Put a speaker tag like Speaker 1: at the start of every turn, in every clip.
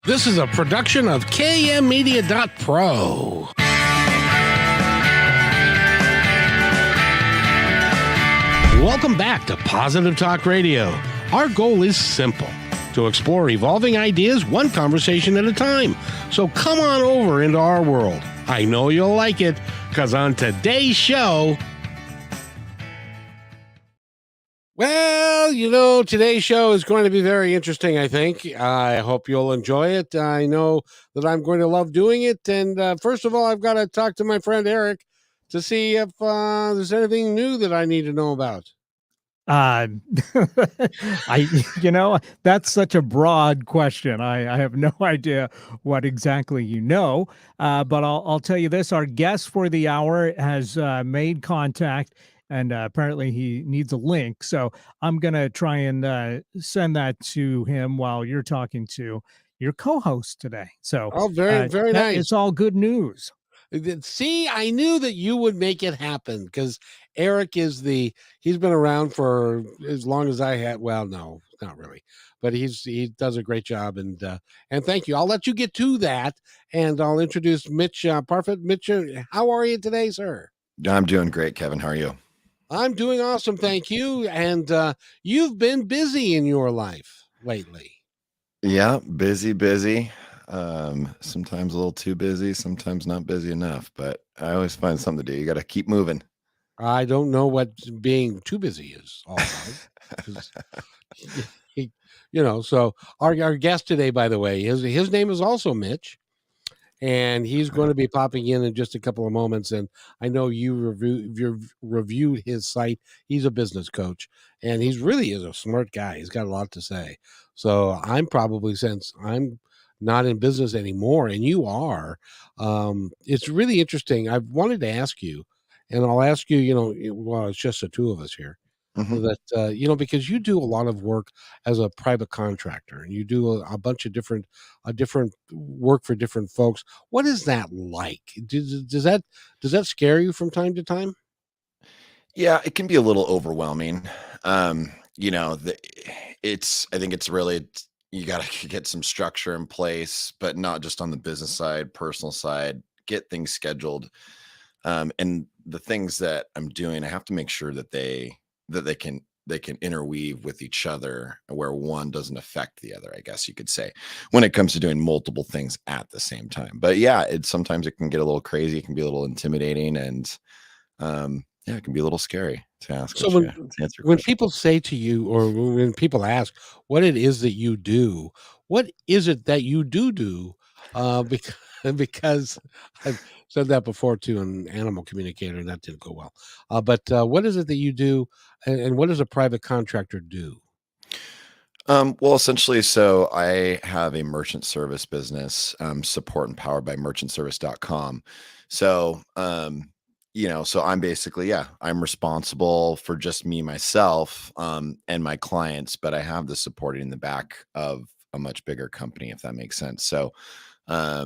Speaker 1: This is a production of KMmedia.pro. Welcome back to Positive Talk Radio. Our goal is simple: to explore evolving ideas one conversation at a time. So come on over into our world. I know you'll like it, because on today's show... Well, today's show is going to be very interesting, I think. I hope you'll enjoy it. I know that I'm going to love doing it. And first of all, I've got to talk to my friend Eric to see if there's anything new that I need to know about.
Speaker 2: That's such a broad question. I have no idea what exactly but I'll tell you this. Our guest for the hour has made contact, and apparently he needs a link. So I'm going to try and send that to him while you're talking to your co-host today. So
Speaker 1: very nice.
Speaker 2: It's all good news.
Speaker 1: See, I knew that you would make it happen, because Eric he's been around for as long as I had. Well, no, not really, but he does a great job. And thank you. I'll let you get to that, and I'll introduce Mitch Parfit. Mitch, how are you today, sir?
Speaker 3: I'm doing great, Kevin. How are you?
Speaker 1: I'm doing awesome. Thank you. And you've been busy in your life lately.
Speaker 3: Yeah, busy. Sometimes a little too busy, sometimes not busy enough, but I always find something to do. You got to keep moving.
Speaker 1: I don't know what being too busy is all about. So our guest today, by the way, his name is also Mitch, and he's going to be popping in just a couple of moments. And I know you've reviewed his site. He's a business coach, and he really is a smart guy. He's got a lot to say. So since I'm not in business anymore, and you are, it's really interesting. I've wanted to ask you, and I'll ask you, well, it's just the two of us here, that, because you do a lot of work as a private contractor, and you do a bunch of different work for different folks. What is that like? Does that scare you from time to time?
Speaker 3: Yeah, it can be a little overwhelming. I think it's really, you got to get some structure in place, but not just on the business side, personal side, get things scheduled. And the things that I'm doing, I have to make sure that they can interweave with each other, where one doesn't affect the other, I guess you could say, when it comes to doing multiple things at the same time. But yeah, sometimes it can get a little crazy. It can be a little intimidating, and it can be a little scary to ask.
Speaker 1: So when people say to you, or when people ask what it is that you do, what is it that you do? Because I've said that before to an animal communicator, and that didn't go well. But what is it that you do, and what does a private contractor do?
Speaker 3: Well, essentially, so I have a merchant service business, support and powered by merchantservice.com. So, so I'm basically, I'm responsible for just me, myself, and my clients, but I have the supporting in the back of a much bigger company, if that makes sense. So I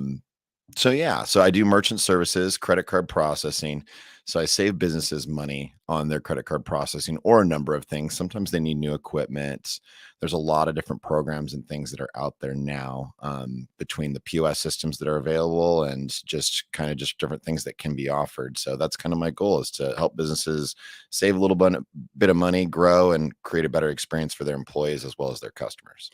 Speaker 3: do merchant services, credit card processing. So I save businesses money on their credit card processing, or a number of things. Sometimes they need new equipment. There's a lot of different programs and things that are out there now, between the POS systems that are available and just different things that can be offered. So that's kind of my goal, is to help businesses save a little bit of money, grow, and create a better experience for their employees as well as their customers.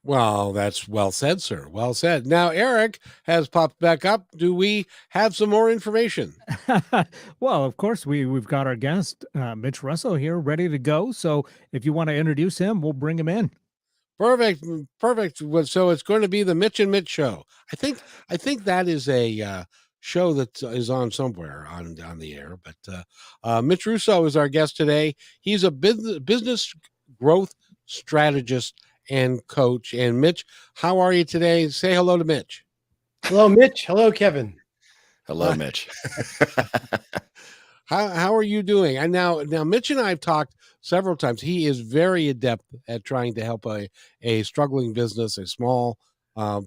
Speaker 1: Well, that's well said, sir. Well said. Now, Eric has popped back up. Do we have some more information?
Speaker 2: Well, of course, we've got our guest, Mitch Russo, here, ready to go. So if you want to introduce him, we'll bring him in.
Speaker 1: Perfect. So it's going to be the Mitch and Mitch show. I think that is a show that is on somewhere on the air. But Mitch Russo is our guest today. He's a business growth strategist and coach. And Mitch, how are you today? Say hello to Mitch.
Speaker 4: Hello, Mitch. Hello, Kevin.
Speaker 3: Hello, Mitch.
Speaker 1: How are you doing? And now Mitch and I have talked several times. He is very adept at trying to help a struggling business, a small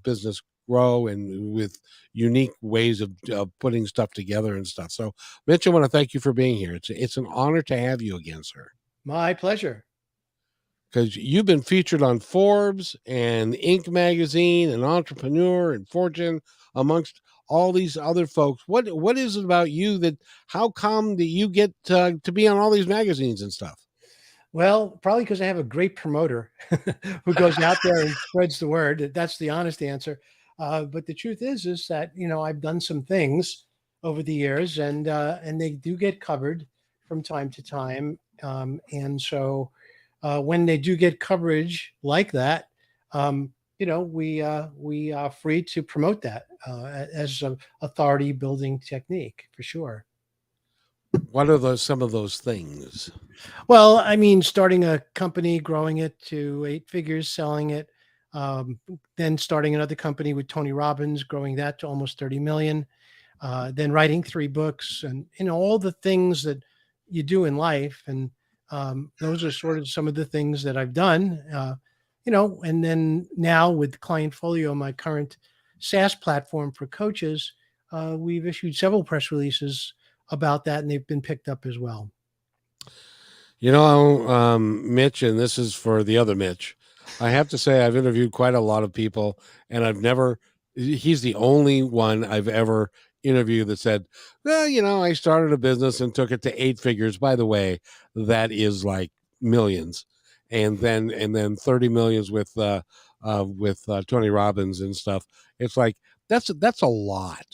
Speaker 1: business, grow, and with unique ways of putting stuff together and stuff. So, Mitch, I want to thank you for being here. It's an honor to have you again, sir.
Speaker 4: My pleasure.
Speaker 1: because you've been featured on Forbes and Inc. magazine and Entrepreneur and Fortune, amongst all these other folks. What is it about you that, how come that you get to be on all these magazines and stuff?
Speaker 4: Well, probably because I have a great promoter who goes out there and spreads the word. That's the honest answer. But the truth is that, I've done some things over the years, and they do get covered from time to time. And so when they do get coverage like that, we are free to promote that as an authority building technique for sure.
Speaker 1: What are some of those things?
Speaker 4: Well, I mean, starting a company, growing it to 8 figures, selling it, then starting another company with Tony Robbins, growing that to almost 30 million, then writing 3 books, and all the things that you do in life. And those are sort of some of the things that I've done, and then now with Clientfolio, my current SaaS platform for coaches, we've issued several press releases about that, and they've been picked up as well.
Speaker 1: Mitch, and this is for the other Mitch, I have to say I've interviewed quite a lot of people, and he's the only one I've ever interviewed that said, well, I started a business and took it to 8 figures. By the way, that is like millions. And then 30 millions with Tony Robbins and stuff. It's like, that's a lot.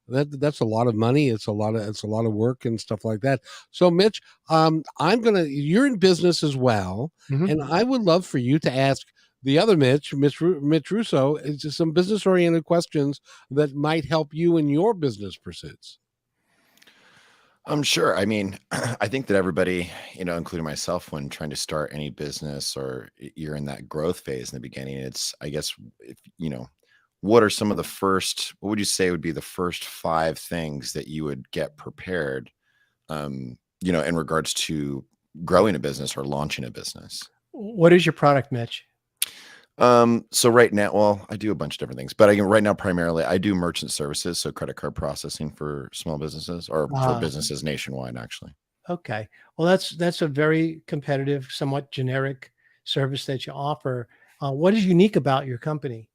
Speaker 1: That's a lot of money. It's a lot of work and stuff like that. So Mitch, you're in business as well.
Speaker 4: Mhm.
Speaker 1: And I would love for you to ask the other Mitch Russo, just some business oriented questions that might help you in your business pursuits.
Speaker 3: I'm sure. I mean, I think that everybody, including myself, when trying to start any business or you're in that growth phase in the beginning, it's, I guess, if, what are some of what would you say would be the first 5 things that you would get prepared, in regards to growing a business or launching a business?
Speaker 4: What is your product, Mitch?
Speaker 3: So right now, well, I do a bunch of different things, but right now, primarily I do merchant services. So credit card processing for small businesses or for businesses nationwide, actually.
Speaker 4: Okay. Well, that's a very competitive, somewhat generic service that you offer. What is unique about your company?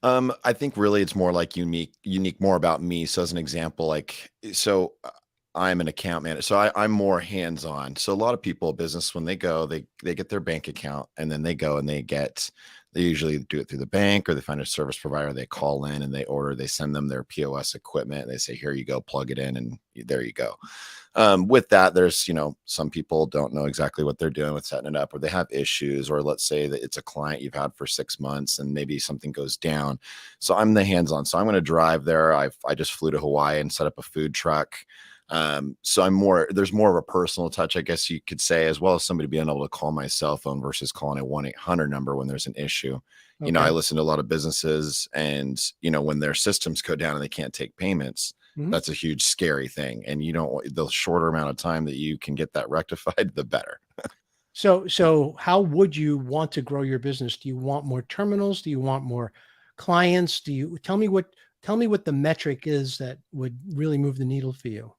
Speaker 3: I think really it's more like unique more about me. So as an example, I'm an account manager, so I'm more hands-on. So a lot of people, business, when they go, they get their bank account, and then they go and they usually do it through the bank, or they find a service provider, they call in and they send them their POS equipment, and they say, here you go, plug it in, and there you go. With that, there's, some people don't know exactly what they're doing with setting it up, or they have issues, or let's say that it's a client you've had for 6 months and maybe something goes down. So I'm the hands-on. So I'm going to drive there. I just flew to Hawaii and set up a food truck. So there's more of a personal touch, I guess you could say, as well as somebody being able to call my cell phone versus calling a 1-800 number when there's an issue.
Speaker 4: Okay.
Speaker 3: I listen to a lot of businesses, and, when their systems go down and they can't take payments, that's a huge, scary thing. And the shorter amount of time that you can get that rectified, the better.
Speaker 4: So how would you want to grow your business? Do you want more terminals? Do you want more clients? Tell me what the metric is that would really move the needle for you?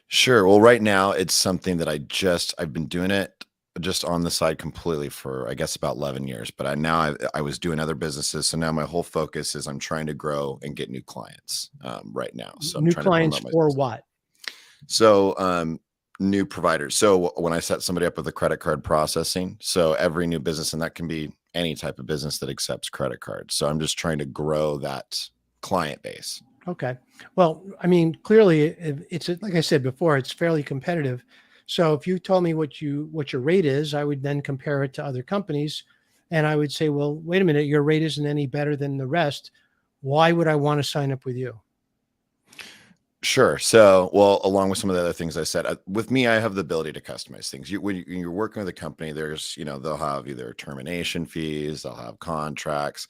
Speaker 3: Sure. Well, right now it's something that I've been doing it just on the side completely for, I guess, about 11 years, but I was doing other businesses. So now my whole focus is I'm trying to grow and get new clients, right now. So I'm
Speaker 4: New
Speaker 3: trying
Speaker 4: clients
Speaker 3: to
Speaker 4: for what?
Speaker 3: So, new providers. So when I set somebody up with a credit card processing, so every new business, and that can be any type of business that accepts credit cards. So I'm just trying to grow that client base.
Speaker 4: Okay. Well, I mean, clearly it's like I said before, it's fairly competitive. So if you told me what your rate is, I would then compare it to other companies, and I would say, well, wait a minute, your rate isn't any better than the rest. Why would I want to sign up with you?
Speaker 3: Sure. So, well, along with some of the other things I said, with me, I have the ability to customize things. When you're working with a company, there's, they'll have either termination fees, they'll have contracts.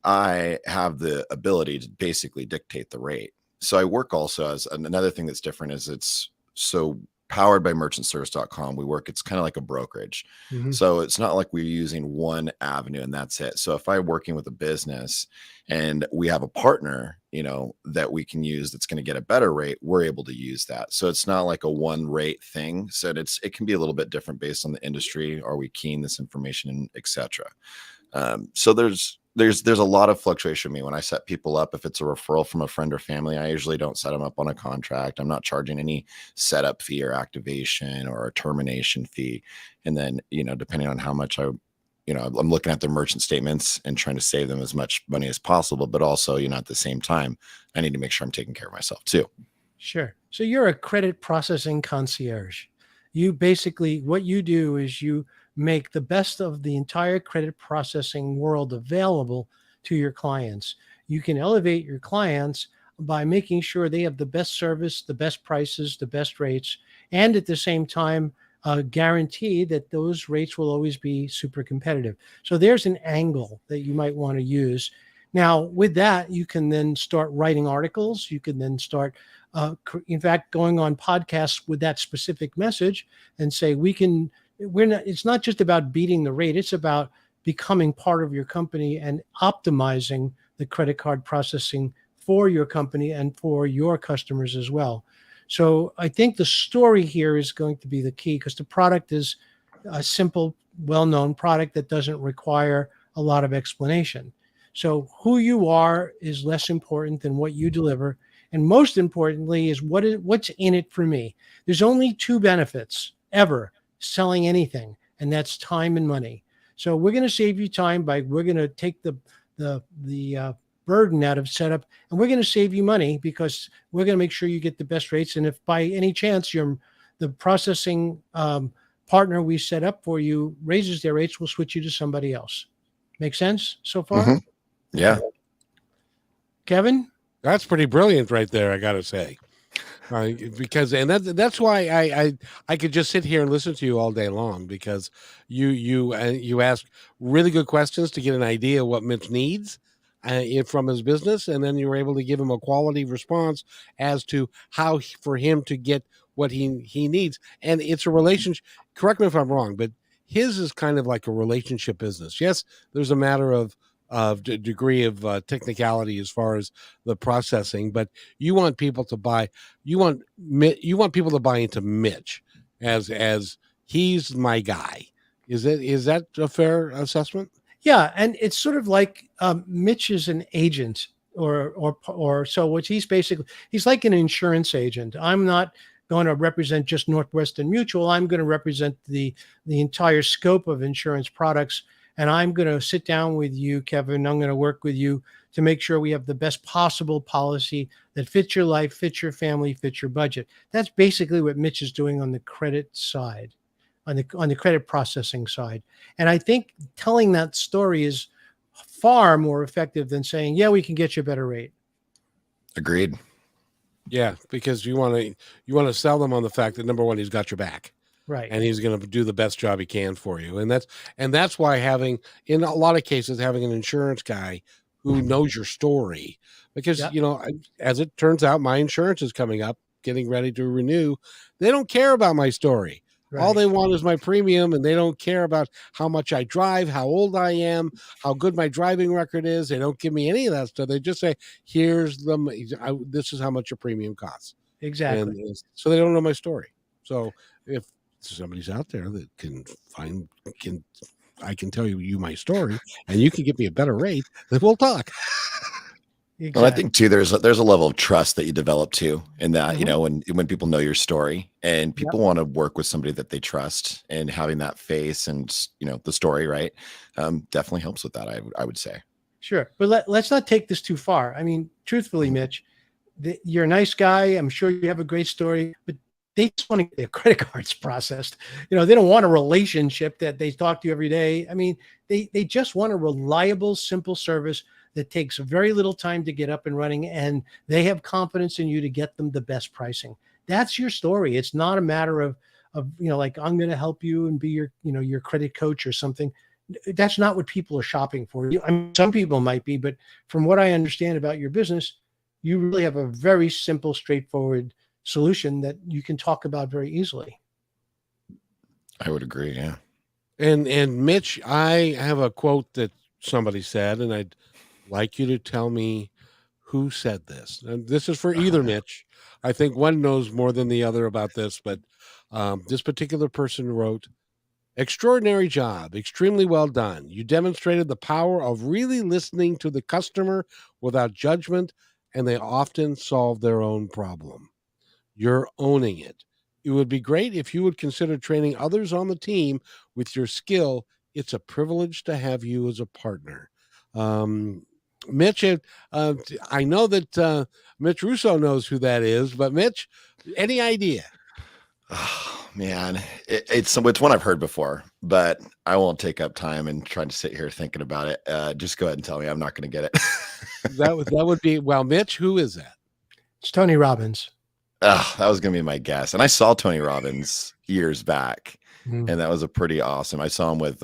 Speaker 3: I have the ability to basically dictate the rate. So I work also as another thing that's different is it's so powered by merchantservice.com. It's kind of like a brokerage.
Speaker 4: Mm-hmm.
Speaker 3: So it's not like we're using one avenue and that's it. So if I'm working with a business and we have a partner, that we can use that's going to get a better rate, we're able to use that. So it's not like a one rate thing. So it can be a little bit different based on the industry. Are we keying this information in, etc. So there's a lot of fluctuation with me when I set people up. If it's a referral from a friend or family, I usually don't set them up on a contract. I'm not charging any setup fee or activation or a termination fee. And then, depending on how much I'm looking at their merchant statements and trying to save them as much money as possible, but also, at the same time, I need to make sure I'm taking care of myself too.
Speaker 4: Sure. So you're a credit processing concierge. You basically, what you do is you make the best of the entire credit processing world available to your clients. You can elevate your clients by making sure they have the best service, the best prices, the best rates, and at the same time, guarantee that those rates will always be super competitive. So there's an angle that you might want to use. Now, with that, you can then start writing articles. You can then start, in fact, going on podcasts with that specific message and say, it's not just about beating the rate. It's about becoming part of your company and optimizing the credit card processing for your company and for your customers as well. So I think the story here is going to be the key, because the product is a simple, well-known product that doesn't require a lot of explanation. So who you are is less important than what you deliver. And most importantly is what's in it for me. There's only two benefits ever selling anything, and that's time and money. So we're going to save you time we're going to take the burden out of setup, and we're going to save you money because we're going to make sure you get the best rates. And if by any chance the processing partner we set up for you raises their rates, we'll switch you to somebody else. Make sense so far?
Speaker 3: Mm-hmm. Yeah.
Speaker 4: Kevin?
Speaker 1: That's pretty brilliant right there, I gotta say. Because that's why I could just sit here and listen to you all day long, because you ask really good questions to get an idea what Mitch needs from his business, and then you were able to give him a quality response as to how for him to get what he needs. And it's a relationship. Correct me if I'm wrong, but his is kind of like a relationship business. Yes, there's a matter of degree of technicality as far as the processing, but you want people to buy. You want people to buy into Mitch as he's my guy. Is that a fair assessment?
Speaker 4: Yeah, and it's sort of like Mitch is an agent, or so. What he's like an insurance agent. I'm not going to represent just Northwestern Mutual. I'm going to represent the entire scope of insurance products, and I'm going to sit down with you, Kevin. I'm going to work with you to make sure we have the best possible policy that fits your life, fits your family, fits your budget. That's basically what Mitch is doing on the credit side. On the credit processing side. And I think telling that story is far more effective than saying, yeah, we can get you a better rate.
Speaker 3: Agreed.
Speaker 1: Yeah, because you want to sell them on the fact that, number one, he's got your back.
Speaker 4: Right.
Speaker 1: And he's going to do the best job he can for you. And that's why in a lot of cases, having an insurance guy who knows your story, because, as it turns out, my insurance is coming up, getting ready to renew. They don't care about my story. Right. All they want is my premium, and they don't care about how much I drive, how old I am, how good my driving record is. They don't give me any of that stuff. They just say, this is how much your premium costs.
Speaker 4: Exactly.
Speaker 1: And so they don't know my story. So if somebody's out there that I can tell you my story, and you can give me a better rate, then we'll talk.
Speaker 4: Exactly.
Speaker 3: Well, I think too, there's a level of trust that you develop too, in that, when people know your story, and people want to work with somebody that they trust, and having that face and, the story, right. Definitely helps with that. I would say.
Speaker 4: Sure. But let's not take this too far. I mean, truthfully, Mitch, you're a nice guy. I'm sure you have a great story, but they just want to get their credit cards processed. They don't want a relationship that they talk to you every day. I mean, they just want a reliable, simple service that takes very little time to get up and running, and they have confidence in you to get them the best pricing. That's your story. It's not a matter of like, I'm going to help you and be your credit coach or something. That's not what people are shopping for. I mean, some people might be, but from what I understand about your business, you really have a very simple, straightforward solution that you can talk about very easily.
Speaker 3: I would agree. Yeah.
Speaker 1: And Mitch, I have a quote that somebody said, and I'd like you to tell me who said this. And this is for either Mitch. I think one knows more than the other about this, but this particular person wrote, extraordinary job, extremely well done. You demonstrated the power of really listening to the customer without judgment, and they often solve their own problem. You're owning it. It would be great if you would consider training others on the team with your skill. It's a privilege to have you as a partner. Mitch, I know that Mitch Russo knows who that is, but Mitch, any idea?
Speaker 3: Oh man, it's one I've heard before, but I won't take up time and trying to sit here thinking about it. Just go ahead and tell me. I'm not going to get it.
Speaker 1: that would be, well, Mitch, who is that?
Speaker 4: It's Tony Robbins.
Speaker 3: That was going to be my guess. And I saw Tony Robbins years back,
Speaker 4: Mm.
Speaker 3: and that was a pretty awesome. I saw him with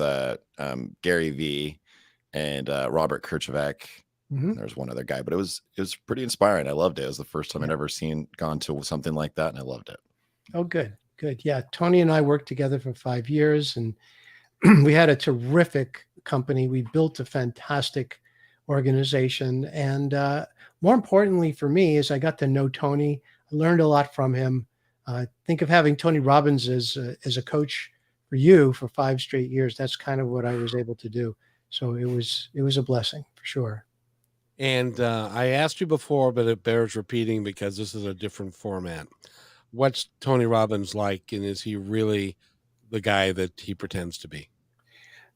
Speaker 3: Gary Vee and Robert Kirchhoff.
Speaker 4: Mhm.
Speaker 3: There's one other guy, but it was pretty inspiring. I loved it. It was the first time I'd ever gone to something like that, and I loved it.
Speaker 4: Oh, good. Good. Yeah. Tony and I worked together for 5 years, and we had a terrific company. We built a fantastic organization. And more importantly for me, is I got to know Tony. I learned a lot from him. Think of having Tony Robbins as a coach for you for 5 straight years. That's kind of what I was able to do. So it was a blessing for sure.
Speaker 1: And I asked you before, but it bears repeating because this is a different format. What's Tony Robbins like, and is he really the guy that he pretends to be?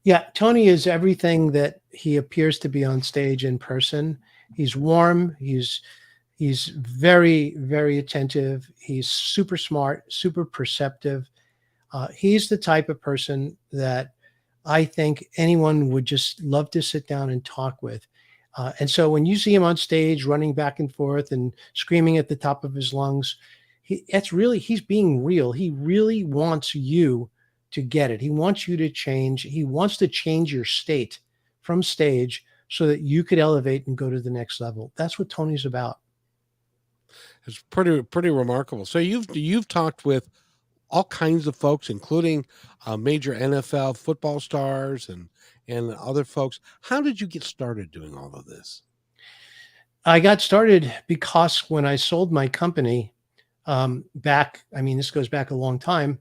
Speaker 4: Yeah, Tony is everything that he appears to be on stage in person. He's warm. He's very, very attentive. He's super smart, super perceptive. He's the type of person that I think anyone would just love to sit down and talk with. And so when you see him on stage running back and forth and screaming at the top of his lungs, he's being real. He really wants you to get it. He wants you to change. He wants to change your state from stage so that you could elevate and go to the next level. That's what Tony's about.
Speaker 1: It's pretty remarkable. So you've talked with all kinds of folks, including major NFL football stars and other folks. How did you get started doing all of this?
Speaker 4: I got started because when I sold my company this goes back a long time.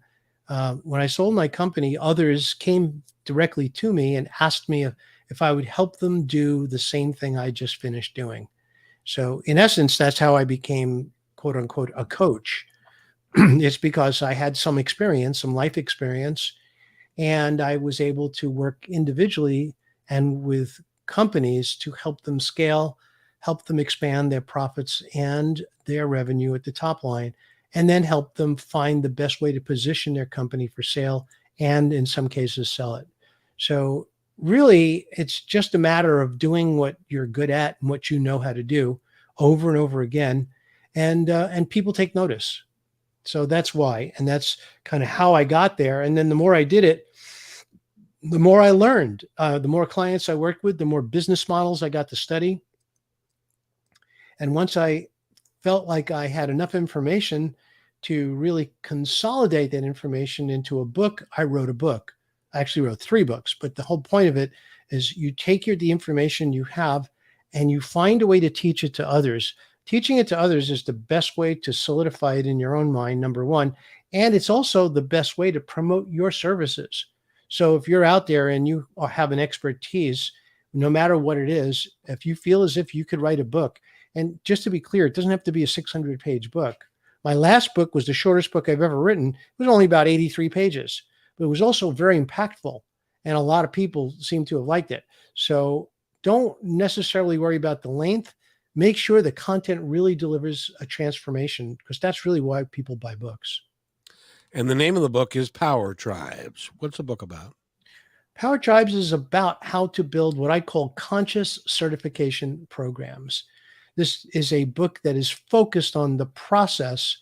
Speaker 4: When I sold my company, others came directly to me and asked me if I would help them do the same thing I just finished doing. So in essence, that's how I became, quote unquote, a coach. It's because I had some experience, some life experience, and I was able to work individually and with companies to help them scale, help them expand their profits and their revenue at the top line, and then help them find the best way to position their company for sale and in some cases sell it. So really, it's just a matter of doing what you're good at and what you know how to do over and over again, and people take notice. So that's why, and that's kind of how I got there. And then the more I did it, the more I learned. The more clients I worked with, the more business models I got to study. And once I felt like I had enough information to really consolidate that information into a book, I wrote a book. I actually wrote 3 books, but the whole point of it is you take the information you have and you find a way to teach it to others. Teaching it to others is the best way to solidify it in your own mind, number one. And it's also the best way to promote your services. So if you're out there and you have an expertise, no matter what it is, if you feel as if you could write a book, and just to be clear, it doesn't have to be a 600-page book. My last book was the shortest book I've ever written. It was only about 83 pages, but it was also very impactful. And a lot of people seem to have liked it. So don't necessarily worry about the length. Make sure the content really delivers a transformation, because that's really why people buy books.
Speaker 1: And the name of the book is Power Tribes. What's the book about?
Speaker 4: Power Tribes is about how to build what I call conscious certification programs. This is a book that is focused on the process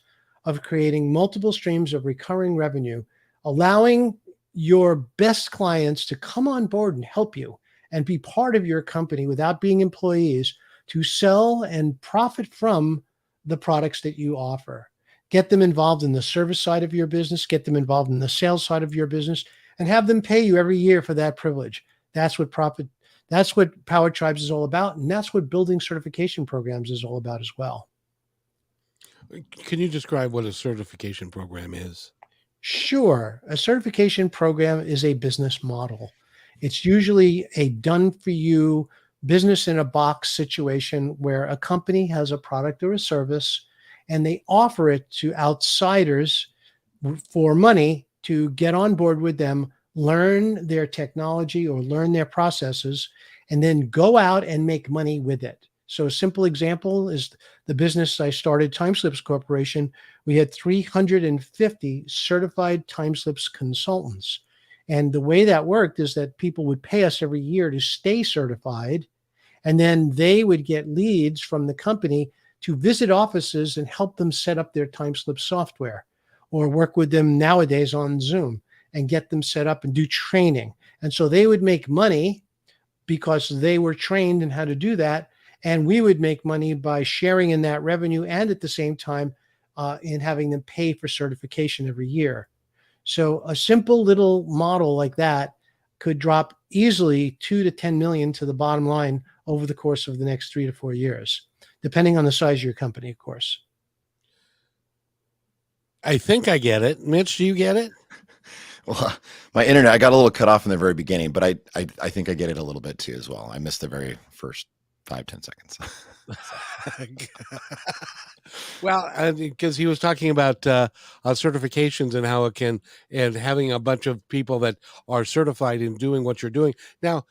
Speaker 4: of creating multiple streams of recurring revenue, allowing your best clients to come on board and help you and be part of your company without being employees, to sell and profit from the products that you offer. Get them involved in the service side of your business, get them involved in the sales side of your business, and have them pay you every year for that privilege. That's That's what Power Tribes is all about. And that's what building certification programs is all about as well.
Speaker 1: Can you describe what a certification program is?
Speaker 4: Sure. A certification program is a business model. It's usually a done for you business in a box situation where a company has a product or a service and they offer it to outsiders for money to get on board with them, learn their technology or learn their processes, and then go out and make money with it. So a simple example is the business I started, Timeslips Corporation. We had 350 certified Timeslips consultants. And the way that worked is that people would pay us every year to stay certified. And then they would get leads from the company to visit offices and help them set up their Timeslips software, or work with them nowadays on Zoom and get them set up and do training. And so they would make money because they were trained in how to do that. And we would make money by sharing in that revenue and at the same time in having them pay for certification every year. So a simple little model like that could drop easily 2 to 10 million to the bottom line over the course of the next 3 to 4 years, depending on the size of your company, of course.
Speaker 1: I think I get it. Mitch, do you get it?
Speaker 3: Well, my internet, I got a little cut off in the very beginning, but I think I get it a little bit too as well. I missed the very first 5-10 seconds.
Speaker 1: Well, because he was talking about certifications and how it can, and having a bunch of people that are certified in doing what you're doing. Now,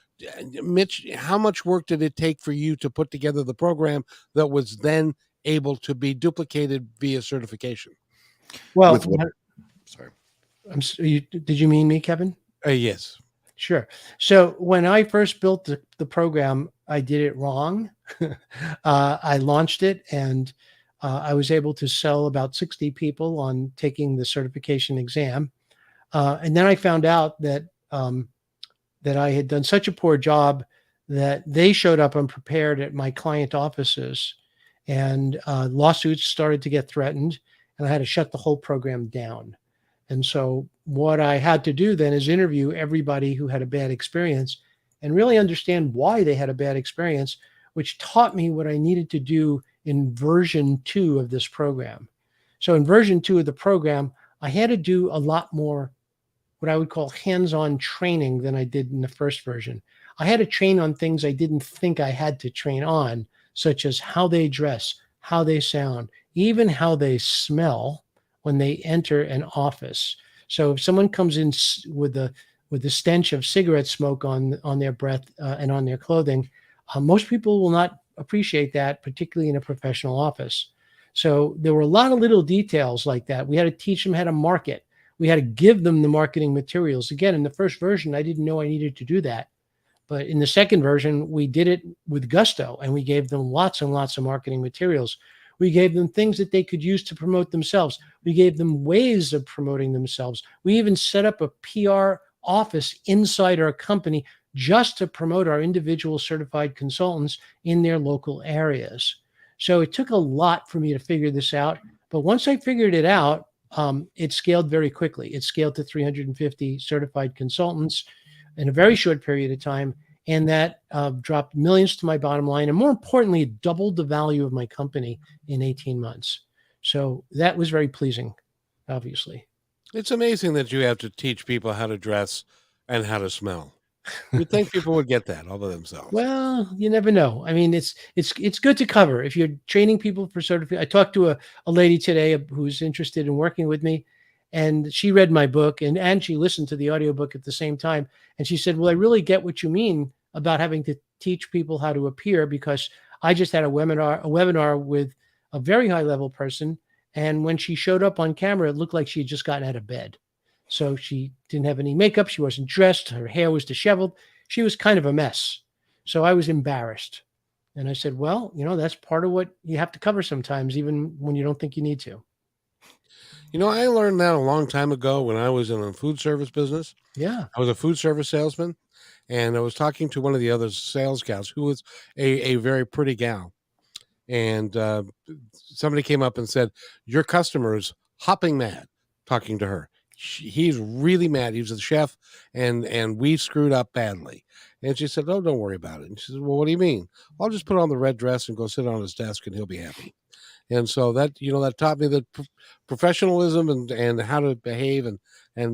Speaker 1: Mitch, how much work did it take for you to put together the program that was then able to be duplicated via certification?
Speaker 4: Well,
Speaker 3: Sorry.
Speaker 4: Did you mean me, Kevin?
Speaker 1: Yes.
Speaker 4: Sure. So when I first built the program, I did it wrong. I launched it and I was able to sell about 60 people on taking the certification exam. And then I found out that that I had done such a poor job that they showed up unprepared at my client offices, and lawsuits started to get threatened, and I had to shut the whole program down. And so what I had to do then is interview everybody who had a bad experience and really understand why they had a bad experience, which taught me what I needed to do in version 2 of this program. So in version 2 of the program, I had to do a lot more what I would call hands-on training than I did in the first version. I had to train on things I didn't think I had to train on, such as how they dress, how they sound, even how they smell when they enter an office. So if someone comes in with the stench of cigarette smoke on their breath and on their clothing, most people will not appreciate that, particularly in a professional office. So there were a lot of little details like that. We had to teach them how to market. We had to give them the marketing materials. Again, in the first version, I didn't know I needed to do that. But in the second version, we did it with gusto, and we gave them lots and lots of marketing materials. We gave them things that they could use to promote themselves. We gave them ways of promoting themselves. We even set up a PR office inside our company just to promote our individual certified consultants in their local areas. So it took a lot for me to figure this out. But once I figured it out, it scaled very quickly. It scaled to 350 certified consultants in a very short period of time. And that dropped millions to my bottom line. And more importantly, it doubled the value of my company in 18 months. So that was very pleasing, obviously.
Speaker 1: It's amazing that you have to teach people how to dress and how to smell. You'd think people would get that all by themselves.
Speaker 4: Well, you never know. I mean, it's good to cover. If you're training people for certification. I talked to a lady today who's interested in working with me, and she read my book and she listened to the audiobook at the same time. And she said, well, I really get what you mean about having to teach people how to appear, because I just had a webinar with a very high level person. And when she showed up on camera, it looked like she had just gotten out of bed. So she didn't have any makeup. She wasn't dressed. Her hair was disheveled. She was kind of a mess. So I was embarrassed. And I said, well, that's part of what you have to cover sometimes, even when you don't think you need to.
Speaker 1: I learned that a long time ago when I was in a food service business.
Speaker 4: Yeah.
Speaker 1: I was a food service salesman, and I was talking to one of the other sales gals who was a very pretty gal. And somebody came up and said, your customer is hopping mad, talking to her. he's really mad. He was the chef, and we screwed up badly. And she said, "Oh, don't worry about it." And she said, "Well, what do you mean?" "I'll just put on the red dress and go sit on his desk, and he'll be happy." And so that, that taught me that professionalism and how to behave and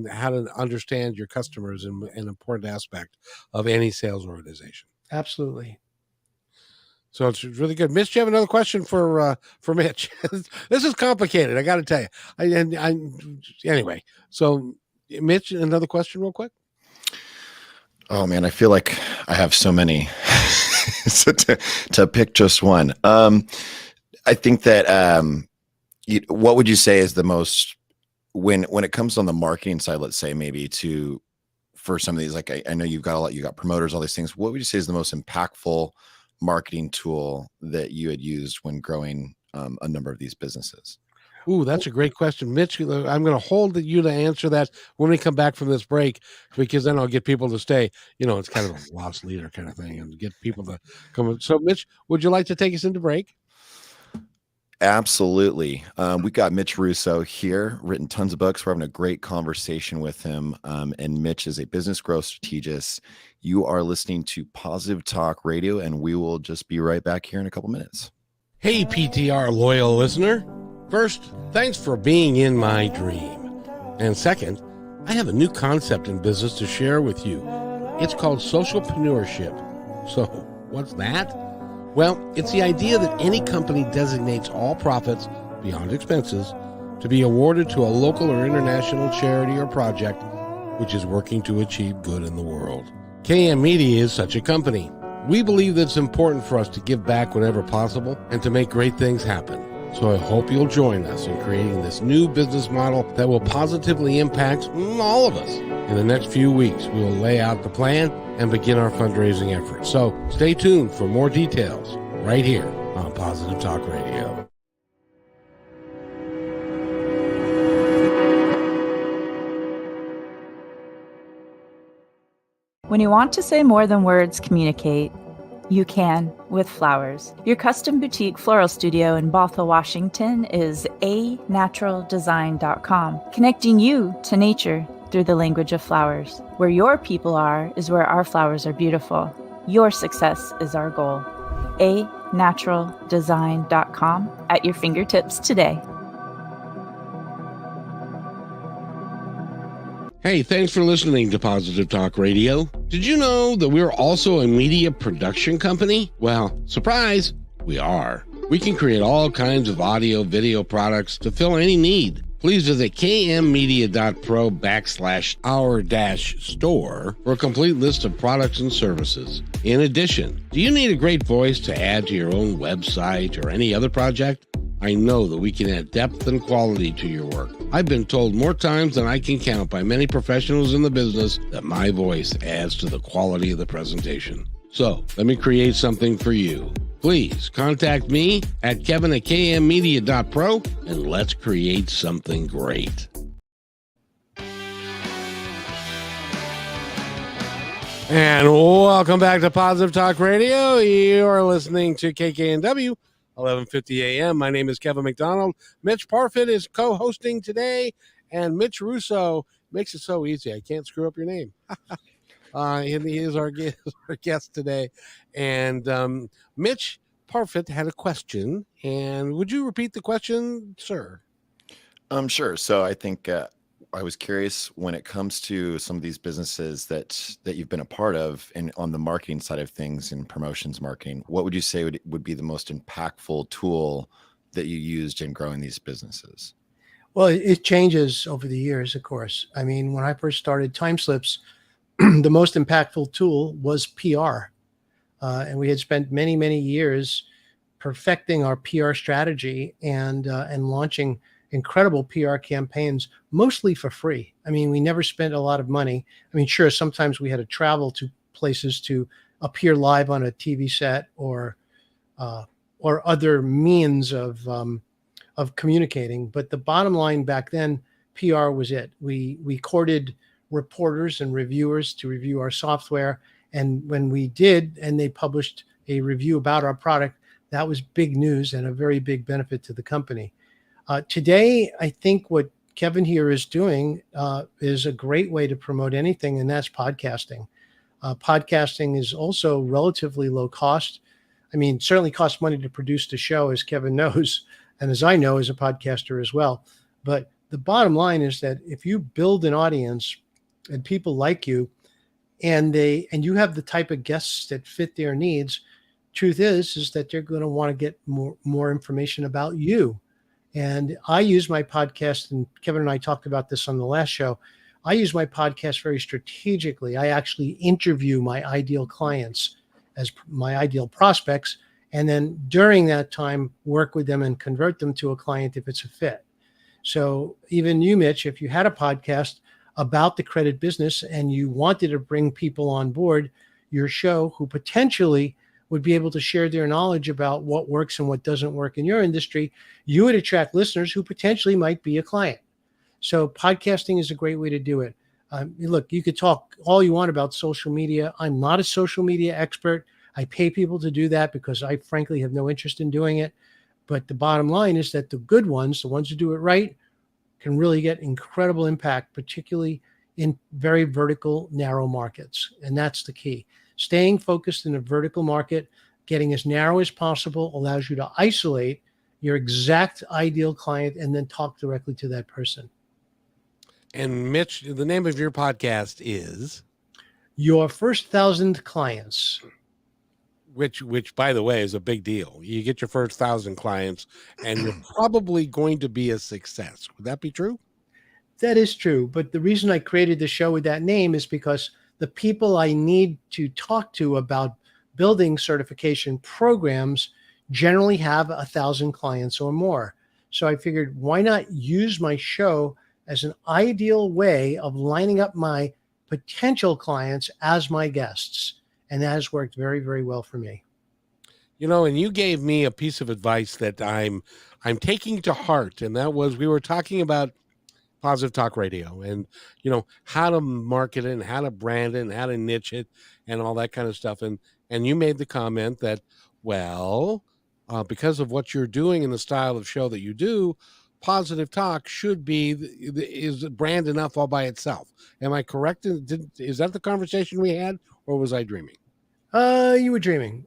Speaker 1: how to understand your customers is an important aspect of any sales organization.
Speaker 4: Absolutely.
Speaker 1: So it's really good. Mitch, do you have another question for Mitch? This is complicated, I got to tell you. Anyway, so Mitch, another question real quick.
Speaker 3: Oh man, I feel like I have so many. So to pick just one. I think that what would you say is the most, when it comes on the marketing side, let's say maybe for some of these, like I know you've got a lot, you got promoters, all these things. What would you say is the most impactful marketing tool that you had used when growing a number of these businesses?
Speaker 1: Ooh, that's a great question, Mitch. I'm going to hold you to answer that when we come back from this break, because then I'll get people to stay. It's kind of a lost leader kind of thing, and get people to come. So, Mitch, would you like to take us into break?
Speaker 3: Absolutely. We got Mitch Russo here, written tons of books. We're having a great conversation with him. And Mitch is a business growth strategist. You are listening to Positive Talk Radio, and we will just be right back here in a couple minutes.
Speaker 1: Hey, PTR loyal listener. First, thanks for being in my dream. And second, I have a new concept in business to share with you. It's called socialpreneurship. So, what's that? Well, it's the idea that any company designates all profits beyond expenses to be awarded to a local or international charity or project which is working to achieve good in the world. KM Media is such a company. We believe that it's important for us to give back whenever possible and to make great things happen. So I hope you'll join us in creating this new business model that will positively impact all of us. In the next few weeks, we will lay out the plan and begin our fundraising efforts. So stay tuned for more details right here on Positive Talk Radio.
Speaker 5: When you want to say more than words communicate, you can with flowers. Your custom boutique floral studio in Bothell, Washington is anaturaldesign.com, connecting you to nature through the language of flowers. Where your people are is where our flowers are beautiful. Your success is our goal. anaturaldesign.com at your fingertips today.
Speaker 1: Hey, thanks for listening to Positive Talk Radio. Did you know that we're also a media production company? Well, surprise, we are. We can create all kinds of audio, video products to fill any need. Please visit kmmedia.pro/our-store for a complete list of products and services. In addition, do you need a great voice to add to your own website or any other project? I know that we can add depth and quality to your work. I've been told more times than I can count by many professionals in the business that my voice adds to the quality of the presentation. So, let me create something for you. Please contact me at kevin@kmmedia.pro and let's create something great. And welcome back to Positive Talk Radio. You're listening to KKNW 1150 AM. My name is Kevin McDonald. Mitch Parfit is co-hosting today, and Mitch Russo makes it so easy. I can't screw up your name. And he is our guest today. And Mitch Parfit had a question. And would you repeat the question, sir?
Speaker 3: Sure. So I think I was curious, when it comes to some of these businesses that you've been a part of, and on the marketing side of things and promotions marketing, what would you say would be the most impactful tool that you used in growing these businesses?
Speaker 4: Well, it changes over the years, of course. I mean, when I first started Time Slips, the most impactful tool was PR. And we had spent many, many years perfecting our PR strategy and launching incredible PR campaigns, mostly for free. I mean, we never spent a lot of money. I mean, sure, sometimes we had to travel to places to appear live on a TV set or other means of communicating. But the bottom line back then, PR was it. We courted reporters and reviewers to review our software. And when we did, and they published a review about our product, that was big news and a very big benefit to the company. Today, I think what Kevin here is doing is a great way to promote anything, and that's podcasting. Podcasting is also relatively low cost. I mean, certainly costs money to produce the show, as Kevin knows, and as I know as a podcaster as well. But the bottom line is that if you build an audience and people like you, and you have the type of guests that fit their needs, truth is that they're going to want to get more information about you. And I use my podcast, and Kevin and I talked about this on the last show. I use my podcast very strategically. I actually interview my ideal clients as my ideal prospects, and then during that time, work with them and convert them to a client if it's a fit. So even you, Mitch, if you had a podcast about the credit business and you wanted to bring people on board your show who potentially would be able to share their knowledge about what works and what doesn't work in your industry, you would attract listeners who potentially might be a client. So podcasting is a great way to do it. Look, you could talk all you want about social media. I'm not a social media expert. I pay people to do that because I frankly have no interest in doing it. But the bottom line is that the good ones, the ones who do it right, can really get incredible impact, particularly in very vertical, narrow markets. And that's the key. Staying focused in a vertical market, getting as narrow as possible, allows you to isolate your exact ideal client and then talk directly to that person.
Speaker 1: And Mitch, the name of your podcast is?
Speaker 4: Your First 1,000 Clients.
Speaker 1: Which, by the way, is a big deal. You get your first 1,000 clients, and you're probably going to be a success. Would that be true?
Speaker 4: That is true. But the reason I created the show with that name is because the people I need to talk to about building certification programs generally have 1,000 clients or more. So I figured, why not use my show as an ideal way of lining up my potential clients as my guests? And that has worked very, very well for me.
Speaker 1: You know, and you gave me a piece of advice that I'm taking to heart, and that was, we were talking about Positive Talk Radio and, you know, how to market it and how to brand it and how to niche it and all that kind of stuff. And you made the comment that, well, because of what you're doing and the style of show that you do, Positive Talk should be is brand enough all by itself. Am I correct? Is that the conversation we had, or was I dreaming?
Speaker 4: You were dreaming.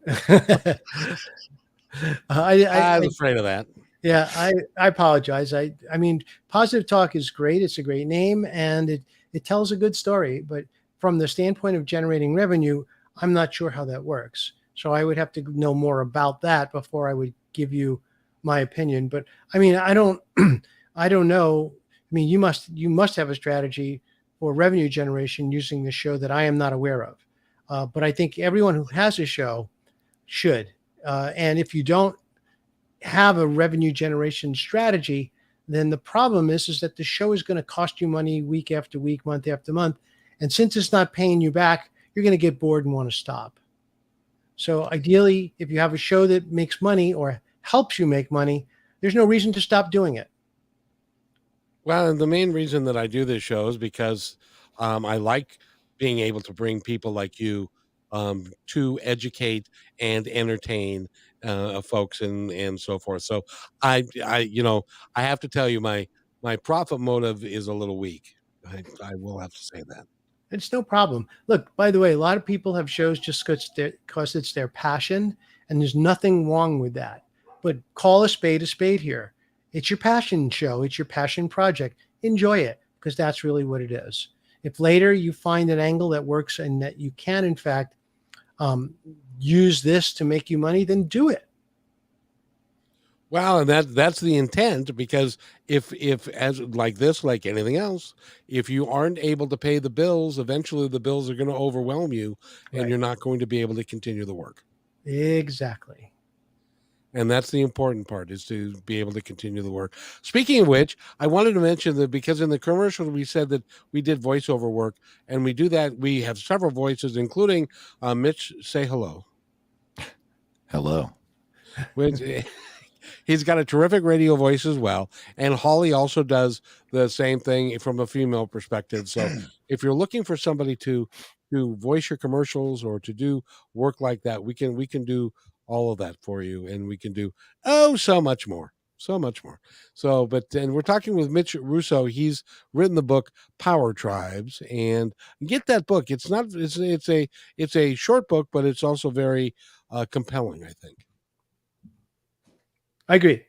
Speaker 1: I was afraid of that.
Speaker 4: Yeah, I apologize. I mean, Positive Talk is great. It's a great name, and it tells a good story. But from the standpoint of generating revenue, I'm not sure how that works. So I would have to know more about that before I would give you my opinion. But I mean, I don't know. I mean, you must have a strategy for revenue generation using the show that I am not aware of. But I think everyone who has a show should. And if you don't have a revenue generation strategy, then the problem is that the show is going to cost you money week after week, month after month. And since it's not paying you back, you're going to get bored and want to stop. So ideally, if you have a show that makes money or helps you make money, there's no reason to stop doing it.
Speaker 1: Well, and the main reason that I do this show is because I like being able to bring people like you to educate and entertain folks and so forth. So I have to tell you, my profit motive is a little weak. I will have to say that.
Speaker 4: It's no problem. Look, by the way, a lot of people have shows just because it's their passion, and there's nothing wrong with that. But call a spade here. It's your passion show. It's your passion project. Enjoy it, because that's really what it is. If later you find an angle that works and that you can, in fact, use this to make you money, then do it.
Speaker 1: Well, and that's the intent, because if as like this, like anything else, if you aren't able to pay the bills, eventually the bills are going to overwhelm you, and you're not going to be able to continue the work.
Speaker 4: Exactly.
Speaker 1: And that's the important part, is to be able to continue the work. Speaking of which, I wanted to mention that because in the commercial we said that we did voiceover work, and we do that. We have several voices, including Mitch. Say hello.
Speaker 3: Hello.
Speaker 1: Which, he's got a terrific radio voice as well. And Holly also does the same thing from a female perspective. So if you're looking for somebody to voice your commercials or to do work like that, we can do all of that for you, and we can do so much more. So much more. So, and we're talking with Mitch Russo. He's written the book Power Tribes, and get that book. It's not. It's a short book, but it's also very compelling, I think.
Speaker 4: I agree.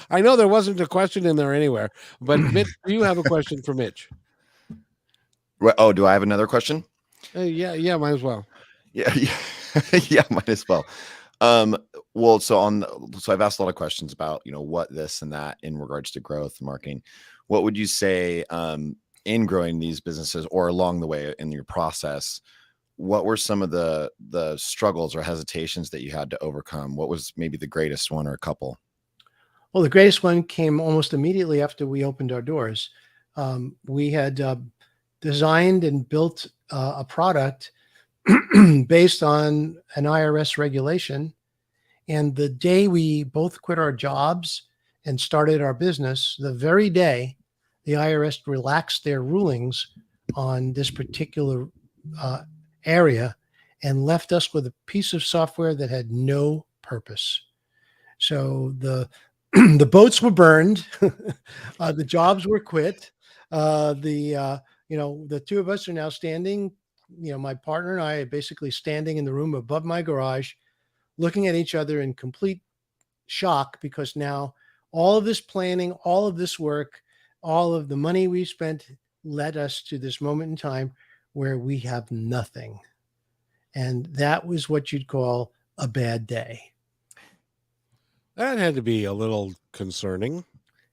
Speaker 1: I know there wasn't a question in there anywhere, but Mitch, do you have a question for Mitch?
Speaker 3: Oh, do I have another question?
Speaker 1: Yeah, might as well.
Speaker 3: Yeah, yeah, might as well. Well, so I've asked a lot of questions about, what this and that in regards to growth and marketing. What would you say, in growing these businesses or along the way in your process, what were some of the struggles or hesitations that you had to overcome? What was maybe the greatest one or a couple?
Speaker 4: Well, the greatest one came almost immediately after we opened our doors. We had designed and built a product based on an IRS regulation. And the day we both quit our jobs and started our business, the very day the IRS relaxed their rulings on this particular area and left us with a piece of software that had no purpose. So the boats were burned, the jobs were quit. The two of us are now standing. My partner and I are basically standing in the room above my garage, looking at each other in complete shock, because now all of this planning, all of this work, all of the money we spent led us to this moment in time where we have nothing. And that was what you'd call a bad day.
Speaker 1: That had to be a little concerning.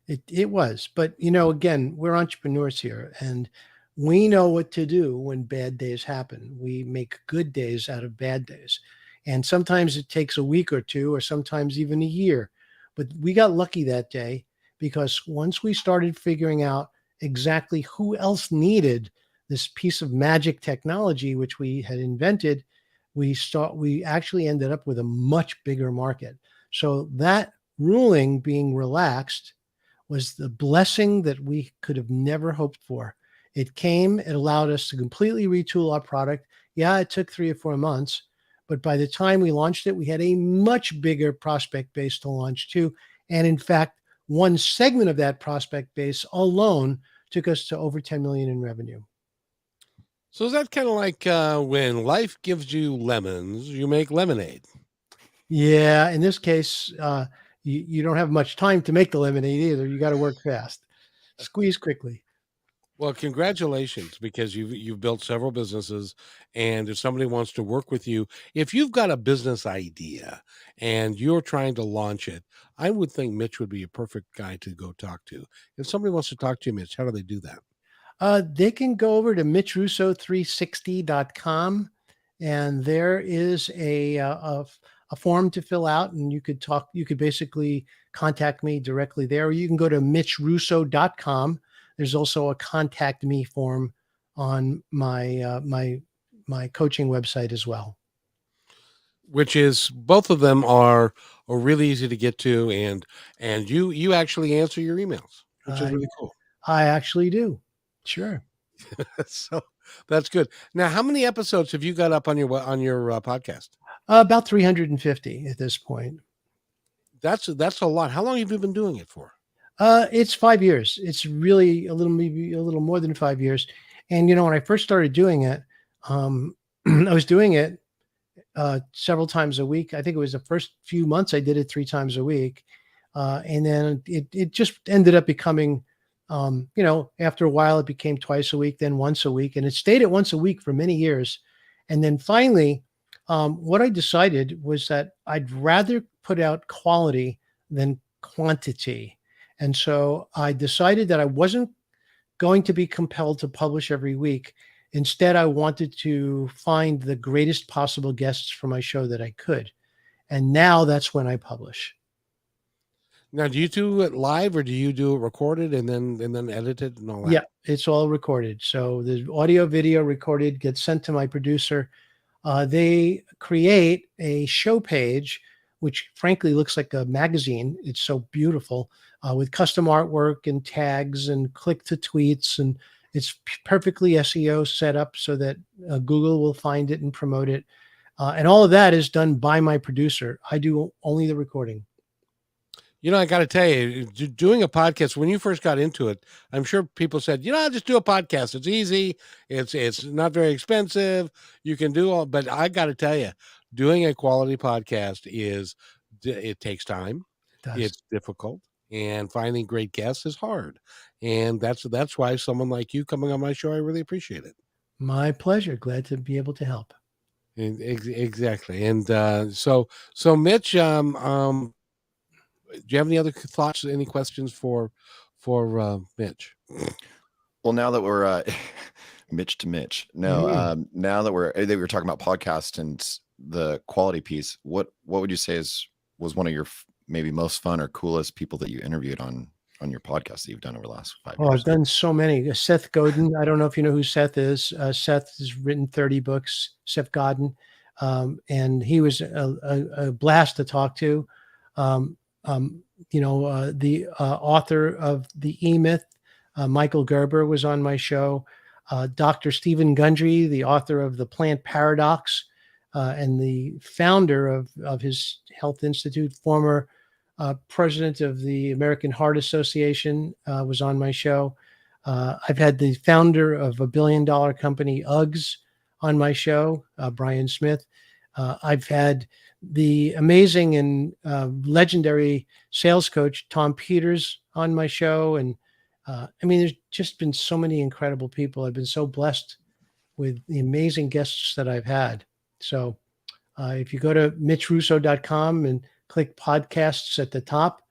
Speaker 4: It was. But, again, we're entrepreneurs here, and we know what to do when bad days happen. We make good days out of bad days. And sometimes it takes a week or two, or sometimes even a year. But we got lucky that day, because once we started figuring out exactly who else needed this piece of magic technology, which we had invented, we actually ended up with a much bigger market. So that ruling being relaxed was the blessing that we could have never hoped for. It came, it allowed us to completely retool our product. Yeah, it took 3 or 4 months, but by the time we launched it, we had a much bigger prospect base to launch to. And in fact, one segment of that prospect base alone took us to over 10 million in revenue.
Speaker 1: So is that kind of like when life gives you lemons, you make lemonade?
Speaker 4: Yeah, in this case, you don't have much time to make the lemonade either. You got to work fast, squeeze quickly.
Speaker 1: Well, congratulations, because you've built several businesses, and if somebody wants to work with you, if you've got a business idea and you're trying to launch it, I would think Mitch would be a perfect guy to go talk to. If somebody wants to talk to you, Mitch, how do they do that?
Speaker 4: They can go over to mitchrusso360.com, and there is a form to fill out, and you could basically contact me directly there, or you can go to mitchrusso.com. There's also a contact me form on my my coaching website as well.
Speaker 1: Which is, both of them are really easy to get to, and you actually answer your emails, which is really cool.
Speaker 4: I actually do. Sure.
Speaker 1: So that's good. Now, how many episodes have you got up on your podcast?
Speaker 4: About 350 at this point.
Speaker 1: That's a lot. How long have you been doing it for?
Speaker 4: It's 5 years. It's really maybe a little more than 5 years. And when I first started doing it, I was doing it several times a week. I think it was the first few months I did it 3 times a week, and then it just ended up becoming, after a while it became twice a week, then once a week, and it stayed at once a week for many years. And then finally, what I decided was that I'd rather put out quality than quantity. And so I decided that I wasn't going to be compelled to publish every week. Instead, I wanted to find the greatest possible guests for my show that I could. And now that's when I publish.
Speaker 1: Now, do you do it live, or do you do it recorded and then edited and all that?
Speaker 4: Yeah, it's all recorded. So the audio, video recorded, gets sent to my producer. They create a show page, which frankly looks like a magazine. It's so beautiful, with custom artwork and tags and click to tweets. And it's perfectly SEO set up so that Google will find it and promote it. And all of that is done by my producer. I do only the recording.
Speaker 1: I got to tell you, doing a podcast, when you first got into it, I'm sure people said, just do a podcast. It's easy. It's not very expensive. You can do all, but I got to tell you, doing a quality podcast it takes time.
Speaker 4: It does.
Speaker 1: It's difficult, and finding great guests is hard. And that's why someone like you coming on my show, I really appreciate it.
Speaker 4: My pleasure. Glad to be able to help.
Speaker 1: Exactly. And so Mitch, do you have any other thoughts, any questions for Mitch?
Speaker 3: Well, now that we're Mitch to Mitch, no, now that we were talking about podcast and the quality piece, what would you say was one of your maybe most fun or coolest people that you interviewed on your podcast that you've done over the last 5 years?
Speaker 4: I've done so many. Seth Godin. I don't know if you know who Seth is. Seth has written 30 books. Seth Godin, and he was a blast to talk to. The author of the E-Myth, Michael Gerber, was on my show. Dr. Stephen Gundry, the author of The Plant Paradox, and the founder of his health institute, former president of the American Heart Association, was on my show. I've had the founder of a $1 billion company, Uggs, on my show, Brian Smith. I've had the amazing and legendary sales coach, Tom Peters, on my show. And there's just been so many incredible people. I've been so blessed with the amazing guests that I've had. So if you go to mitchrusso.com and click podcasts at the top,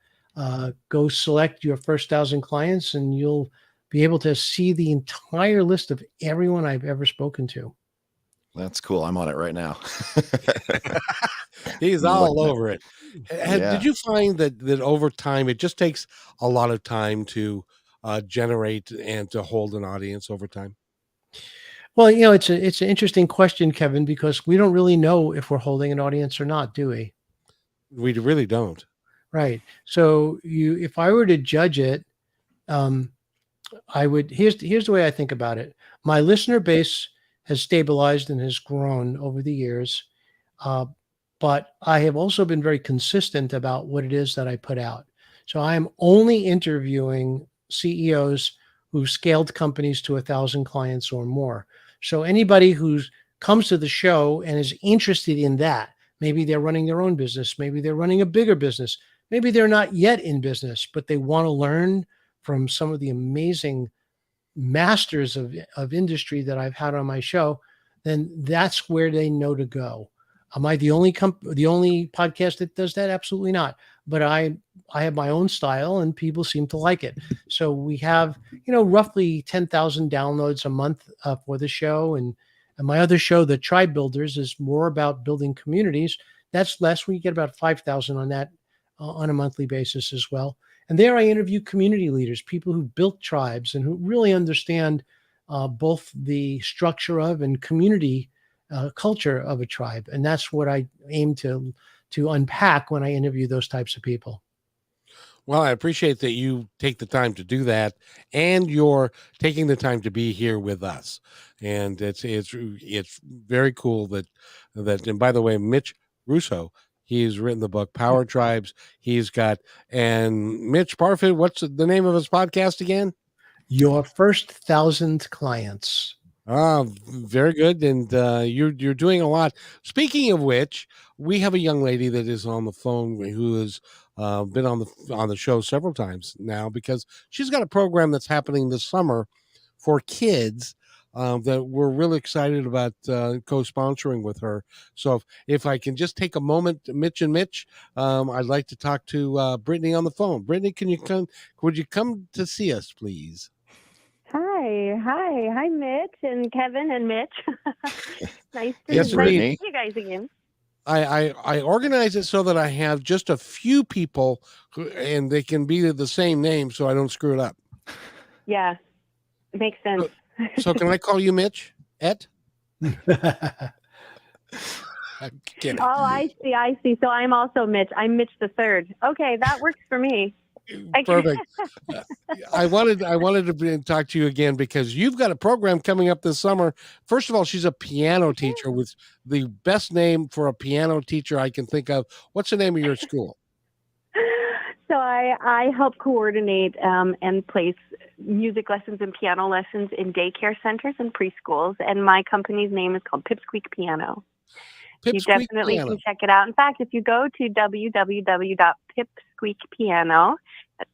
Speaker 4: go select your first 1,000 clients, and you'll be able to see the entire list of everyone I've ever spoken to.
Speaker 3: That's cool. I'm on it right now.
Speaker 1: He's all over it. Did you find that over time, it just takes a lot of time to generate and to hold an audience over time?
Speaker 4: Well, it's an interesting question, Kevin, because we don't really know if we're holding an audience or not, do we?
Speaker 1: We really don't.
Speaker 4: Right. So if I were to judge it, I would, here's the way I think about it. My listener base has stabilized and has grown over the years. But I have also been very consistent about what it is that I put out. So I am only interviewing CEOs who've scaled companies to 1,000 clients or more. So anybody who comes to the show and is interested in that, maybe they're running their own business, maybe they're running a bigger business, maybe they're not yet in business, but they want to learn from some of the amazing masters of industry that I've had on my show, then that's where they know to go. Am I the only podcast that does that? Absolutely not. But I have my own style, and people seem to like it. So we have, roughly 10,000 downloads a month for the show. And my other show, The Tribe Builders, is more about building communities. That's less. We get about 5,000 on that on a monthly basis as well. And there I interview community leaders, people who built tribes and who really understand both the structure of and community culture of a tribe. And that's what I aim to unpack when I interview those types of people.
Speaker 1: Well, I appreciate that you take the time to do that, and you're taking the time to be here with us. And it's very cool that. And by the way, Mitch Russo, he's written the book Power Tribes. And Mitch Parfit, what's the name of his podcast again?
Speaker 4: Your First 1,000 Clients.
Speaker 1: Very good. And you're doing a lot. Speaking of which, we have a young lady that is on the phone who has been on the show several times now, because she's got a program that's happening this summer for kids that we're really excited about co-sponsoring with her. So if I can just take a moment, Mitch, I'd like to talk to Brittany on the phone. Brittany, would you come to see us, please?
Speaker 6: Hi, Mitch and Kevin and Mitch. Nice to meet you guys again.
Speaker 1: I organize it so that I have just a few people and they can be the same name, so I don't screw it up.
Speaker 6: Yeah, it makes sense.
Speaker 1: So can I call you Mitch? I'm kidding.
Speaker 6: Oh, I see. So I'm also Mitch. I'm Mitch the Third. Okay, that works for me.
Speaker 1: Perfect. I wanted to talk to you again because you've got a program coming up this summer. First of all, she's a piano teacher with the best name for a piano teacher I can think of. What's the name of your school?
Speaker 6: So I help coordinate and place music lessons and piano lessons in daycare centers and preschools. And my company's name is called Pipsqueak Piano. You definitely can check it out. In fact, if you go to www.pipsqueakpiano, that's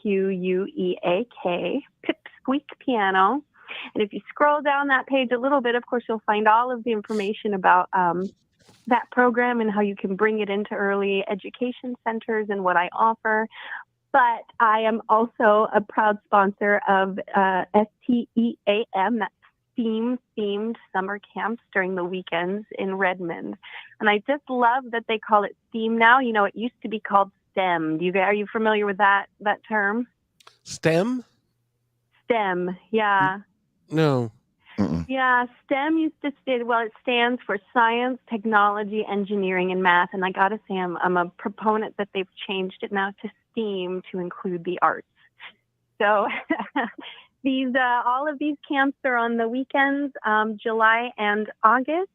Speaker 6: PIPSQUEAK, Pipsqueak Piano. And if you scroll down that page a little bit, of course, you'll find all of the information about that program and how you can bring it into early education centers and what I offer. But I am also a proud sponsor of STEAM, that's STEAM-themed summer camps during the weekends in Redmond. And I just love that they call it STEAM now. You know, it used to be called STEM. Are you familiar with that term?
Speaker 1: STEM?
Speaker 6: STEM, yeah.
Speaker 1: No.
Speaker 6: Yeah, STEM used to it stands for science, technology, engineering, and math. And I got to say, I'm a proponent that they've changed it now to STEAM to include the arts. So these all of these camps are on the weekends, July and August,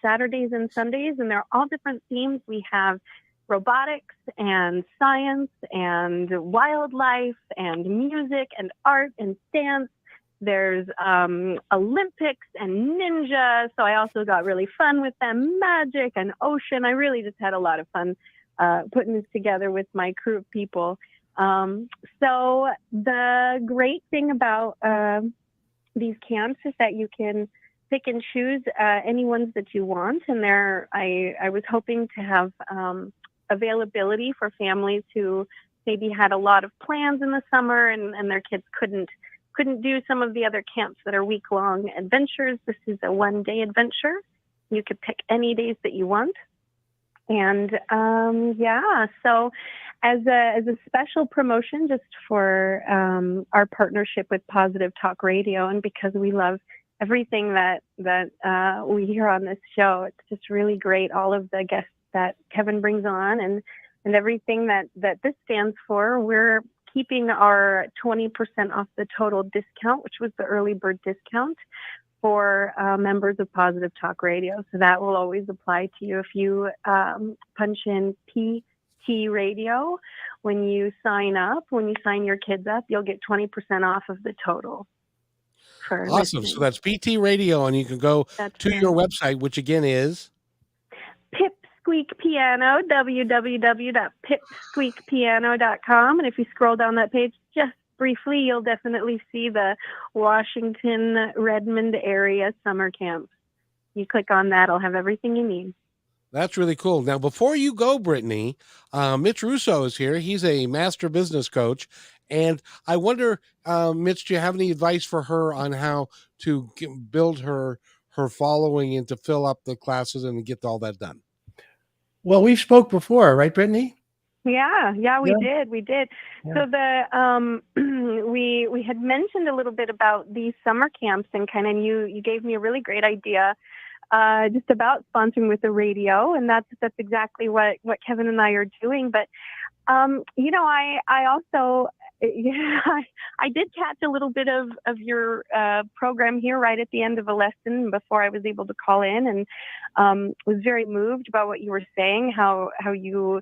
Speaker 6: Saturdays and Sundays, and they're all different themes. We have robotics and science and wildlife and music and art and dance. There's Olympics and ninja. So I also got really fun with them, magic and ocean. I really just had a lot of fun putting this together with my crew of people. So the great thing about these camps is that you can pick and choose any ones that you want. And I was hoping to have availability for families who maybe had a lot of plans in the summer and their kids couldn't do some of the other camps that are week-long adventures. This is a one-day adventure. You could pick any days that you want. And so as a special promotion just for our partnership with Positive Talk Radio, and because we love everything that we hear on this show, it's just really great, all of the guests that Kevin brings on and everything that this stands for. We're keeping our 20% off the total discount, which was the early bird discount for members of Positive Talk Radio. So that will always apply to you if you punch in PT Radio when you sign your kids up, you'll get 20% off of the total.
Speaker 1: Awesome. So that's PT Radio, and you can go to your website, which again is
Speaker 6: Pipsqueak Piano, www.pipsqueakpiano.com. And if you scroll down that page just briefly, you'll definitely see the Washington, Redmond area summer camp. You click on that, it'll have everything you need.
Speaker 1: That's really cool. Now, before you go, Brittany, Mitch Russo is here. He's a master business coach. And I wonder, Mitch, do you have any advice for her on how to build her following and to fill up the classes and get all that done?
Speaker 4: Well, we've spoke before, right, Brittany?
Speaker 6: Yeah, we did. Yeah. So we had mentioned a little bit about these summer camps, and kind of you gave me a really great idea just about sponsoring with the radio, and that's exactly what Kevin and I are doing. But I also I did catch a little bit of your program here right at the end of a lesson before I was able to call in, and was very moved by what you were saying, how you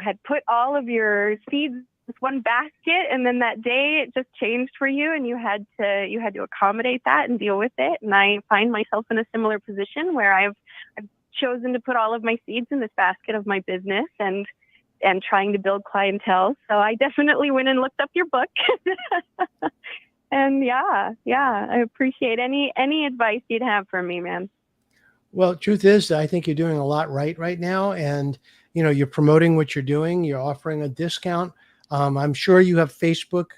Speaker 6: had put all of your seeds in this one basket, and then that day it just changed for you, and you had to accommodate that and deal with it. And I find myself in a similar position where I've chosen to put all of my seeds in this basket of my business and trying to build clientele. So I definitely went and looked up your book. And I appreciate any advice you'd have for me, man.
Speaker 4: Well, truth is, I think you're doing a lot right now. And, you're promoting what you're doing. You're offering a discount. I'm sure you have Facebook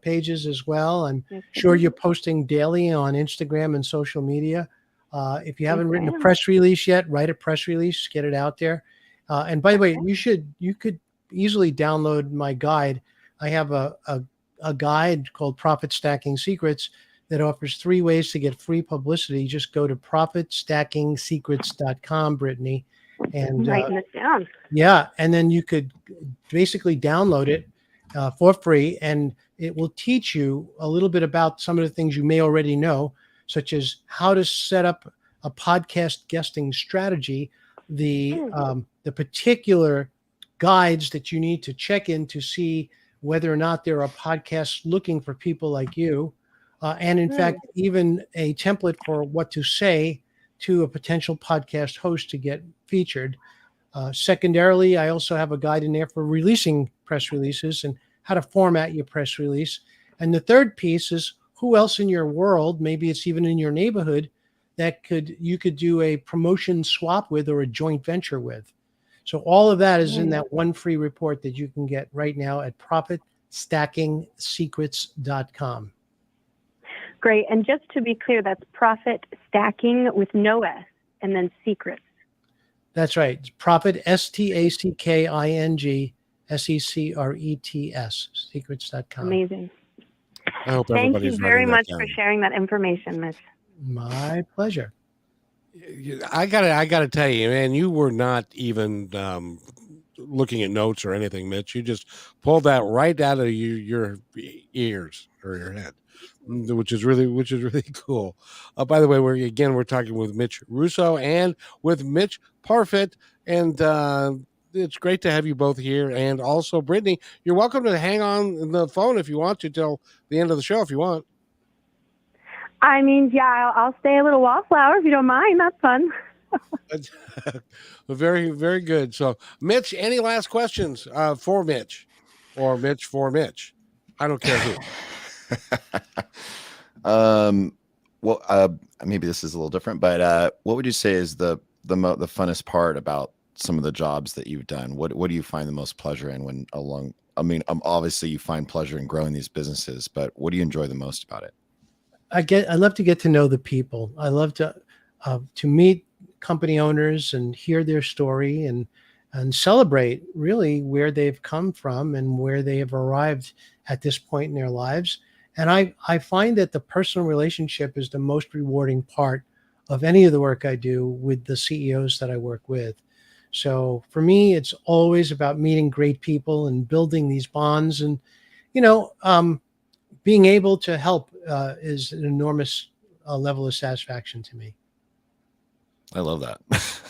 Speaker 4: pages as well. I'm sure you're posting daily on Instagram and social media. If you haven't written a press release yet, write a press release, get it out there. And by the way, you could easily download my guide. I have a guide called Profit Stacking Secrets that offers 3 ways to get free publicity. Just go to profitstackingsecrets.com, Brittany. And
Speaker 6: writing this down.
Speaker 4: Yeah. And then you could basically download it for free, and it will teach you a little bit about some of the things you may already know, such as how to set up a podcast guesting strategy, the particular guides that you need to check in to see whether or not there are podcasts looking for people like you. And in fact, even a template for what to say to a potential podcast host to get featured. Secondarily, I also have a guide in there for releasing press releases and how to format your press release. And the third piece is who else in your world, maybe it's even in your neighborhood, that you could do a promotion swap with or a joint venture with. So all of that is in that one free report that you can get right now at profitstackingsecrets.com.
Speaker 6: Great. And just to be clear, that's profit stacking with no S and then secrets.
Speaker 4: That's right. It's profit, STACKING, SECRETS, secrets.com.
Speaker 6: Amazing.
Speaker 1: I hope
Speaker 6: Thank
Speaker 1: everybody's
Speaker 6: you very
Speaker 1: writing that
Speaker 6: much
Speaker 1: down.
Speaker 6: for sharing that information, Mitch.
Speaker 4: My pleasure.
Speaker 1: I gotta tell you, man, you were not even looking at notes or anything, Mitch. You just pulled that right out of your ears or your head, which is really cool. By the way, we're talking with Mitch Russo and with Mitch Parfit, and it's great to have you both here. And also, Brittany, you're welcome to hang on the phone if you want to till the end of the show if you want.
Speaker 6: I mean, yeah, I'll stay a little wallflower if you don't mind. That's fun.
Speaker 1: Very, very good. So, Mitch, any last questions for Mitch or Mitch for Mitch? I don't care who.
Speaker 3: Well, maybe this is a little different, but what would you say is the funnest part about some of the jobs that you've done? What do you find the most pleasure in obviously you find pleasure in growing these businesses, but what do you enjoy the most about it?
Speaker 4: I love to get to know the people. I love to meet company owners and hear their story and celebrate really where they've come from and where they have arrived at this point in their lives. And I find that the personal relationship is the most rewarding part of any of the work I do with the CEOs that I work with. So for me, it's always about meeting great people and building these bonds. And, being able to help is an enormous level of satisfaction to me.
Speaker 3: I love that.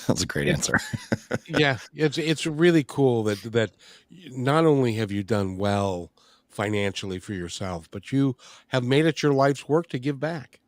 Speaker 3: That's a great answer.
Speaker 1: Yeah, it's really cool that not only have you done well financially for yourself, but you have made it your life's work to give back.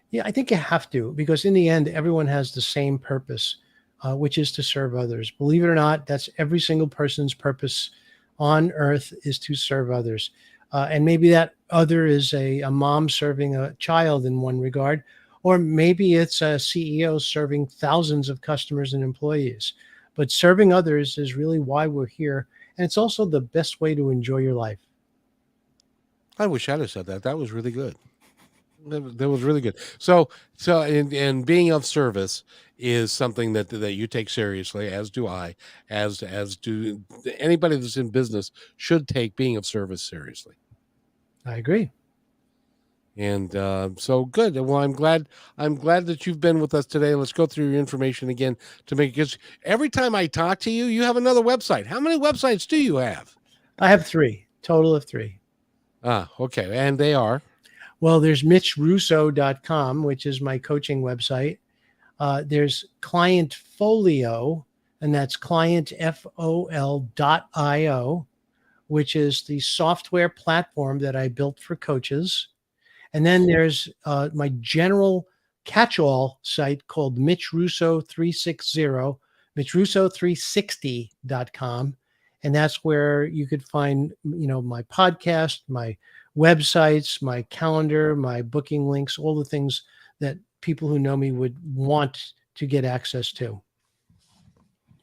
Speaker 4: Yeah, I think you have to, because in the end, everyone has the same purpose, which is to serve others. Believe it or not, that's every single person's purpose on earth, is to serve others. And maybe that other is a mom serving a child in one regard, or maybe it's a CEO serving thousands of customers and employees. But serving others is really why we're here. And it's also the best way to enjoy your life.
Speaker 1: I wish I'd have said that. That was really good. That was really good. So and being of service is something that you take seriously, as do I, as do anybody that's in business should take being of service seriously.
Speaker 4: I agree.
Speaker 1: And so good. Well, I'm glad that you've been with us today. Let's go through your information again because every time I talk to you, you have another website. How many websites do you have?
Speaker 4: I have 3, total of 3.
Speaker 1: Okay. And they are?
Speaker 4: Well, there's mitchrusso.com, which is my coaching website. There's Clientfolio, and that's clientfol.io, which is the software platform that I built for coaches. And then there's my general catch-all site called Mitch Russo 360, mitchrusso360.com. And that's where you could find, my podcast, my websites, my calendar, my booking links, all the things that people who know me would want to get access to.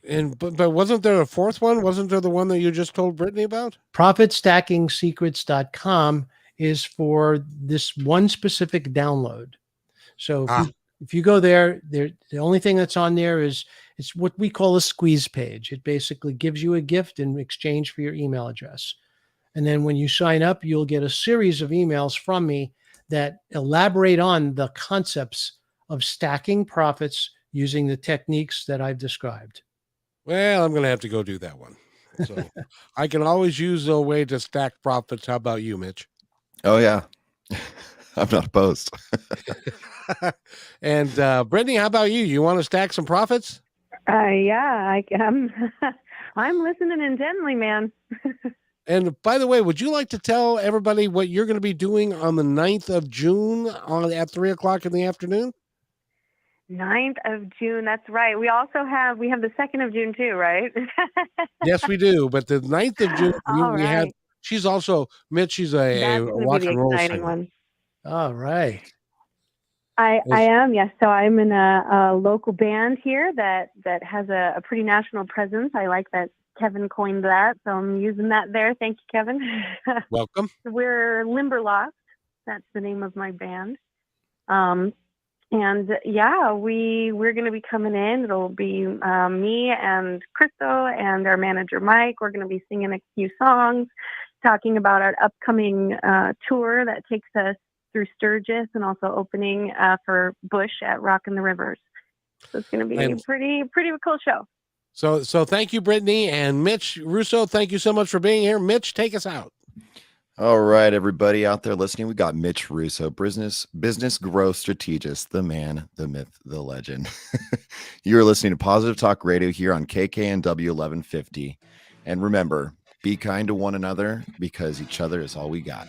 Speaker 1: And but wasn't there a fourth one? Wasn't there the one that you just told Brittany about?
Speaker 4: ProfitStackingSecrets.com is for this one specific download. So if you go there, the only thing that's on there is it's what we call a squeeze page. It basically gives you a gift in exchange for your email address. And then when you sign up, you'll get a series of emails from me that elaborate on the concepts of stacking profits using the techniques that I've described.
Speaker 1: Well, I'm going to have to go do that one. So I can always use a way to stack profits. How about you, Mitch?
Speaker 3: Oh, yeah. I'm not opposed.
Speaker 1: And Brittany, how about you? You want to stack some profits?
Speaker 6: Yeah, I am. I'm listening intently, man.
Speaker 1: And by the way, would you like to tell everybody what you're going to be doing on the 9th of June at 3:00 in the afternoon?
Speaker 6: 9th of June. That's right. We have the 2nd of June too, right?
Speaker 1: Yes, we do. But the 9th of June, we had, she's also, Mitch, she's a rock and roll singer.
Speaker 6: One.
Speaker 4: All right.
Speaker 6: I am, yes. So I'm in a local band here that has a pretty national presence. I like that Kevin coined that, so I'm using that there. Thank you, Kevin.
Speaker 1: Welcome.
Speaker 6: We're Limberlost. That's the name of my band. And yeah, we're going to be coming in. It'll be me and Christo and our manager Mike. We're going to be singing a few songs, talking about our upcoming tour that takes us through Sturgis and also opening for Bush at Rock in the Rivers. So it's going to be a pretty cool show.
Speaker 1: So thank you, Brittany, and Mitch Russo. Thank you so much for being here. Mitch, take us out.
Speaker 3: All right, everybody out there listening, we got Mitch Russo, business growth strategist, the man, the myth, the legend. You're listening to Positive Talk Radio here on KKNW 1150. And remember, be kind to one another because each other is all we got.